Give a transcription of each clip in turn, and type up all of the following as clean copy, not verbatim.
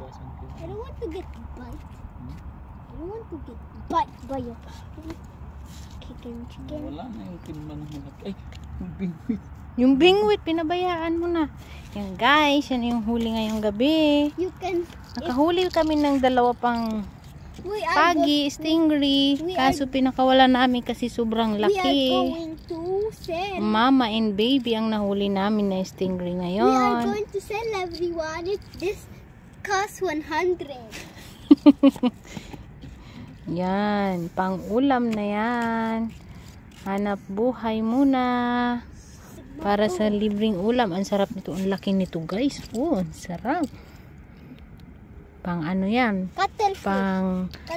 I don't want to get bite. I don't want to get bite by a chicken. Wala na yung timba ng malaki. Ay, yung bingwit. Yung bingwit, pinabayaan mo na. Yan guys, yan yung huli ngayong gabi. You can... Nakahuli kami ng dalawa pang pagi, stingray. Kaso pinakawalan namin kasi sobrang We are laki. going to sell. Mama and baby ang nahuli namin na stingray We are ngayon. going to sell everyone. This costs 100. Yan, pang ulam na yan. Hanap buhay muna. Para sa libreng ulam. Ang sarap nito. Ang laki nito guys. Oh, ang sarap. Pang ano yan? Cuttlefish.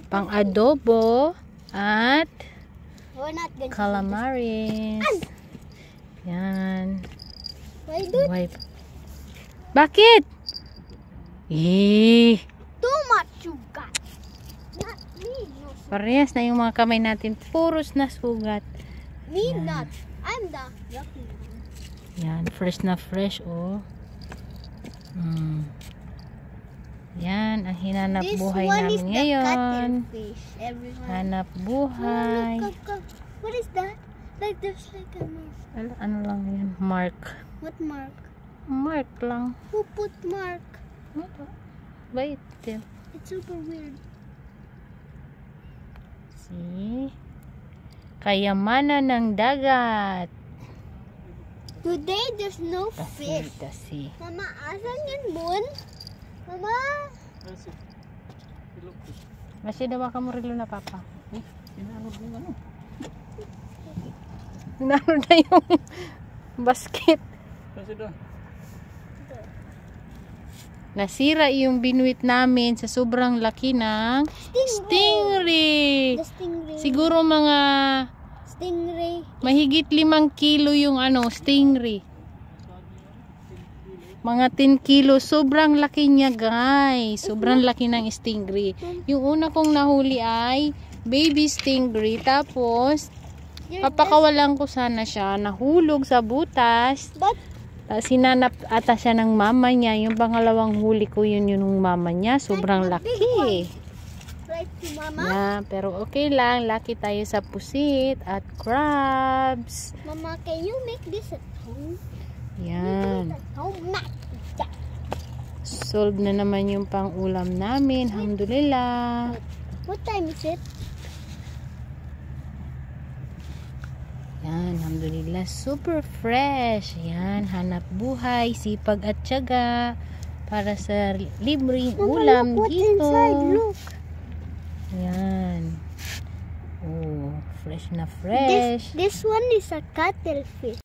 Pang adobo. At We're not going calamaris. Yan. Why do Wipe. Bakit? too much you got? Not me. No. Parehas na yung mga kamay natin. Puros na sugat. Me not. I'm the lucky one. Yan, fresh na fresh, oh. Yan, ang hinanap This buhay one is namin the ngayon. cuttlefish. Everyone. Hanap Oh, buhay. look. What is that? Like there's like a mark. Ano lang yan? Mark. What mark? Mark lang. Who put mark? Wait. It's super weird. See? Kayamanan ng dagat. Today there's no fish. Tasi. Mama, asan yung moon? Mama? Masih daw ka mo rilo na papa. Inanod yung ano. Naroon na yung basket. Kasi doon. Nasira yung binuit namin sa sobrang laki ng stingray. The stingray. Siguro mga Stingray. mahigit 5 kilo yung stingray. Mga 10 kilo. Sobrang laki niya guys. Sobrang laki ng stingray. Yung una kong nahuli ay baby stingray. Tapos papakawalan ko sana siya. Nahulog sa butas. But Sinanap ata siya ng mama niya. Yung pangalawang huli ko yun yung mama niya. Sobrang laki. right to Mama. Yeah, pero okay lang. Laki tayo sa pusit at crabs. Mama, can you make this at home? Yan. At home, not that. Solve na naman yung pang-ulam namin. Alhamdulillah. What time is it? Yan, alhamdulillah. Super fresh. Yan, hanap buhay, sipag at tiyaga para sa libreng ulam Mama, look what's dito. inside. Look. Yan. Oh, fresh na fresh. This one is a cuttlefish.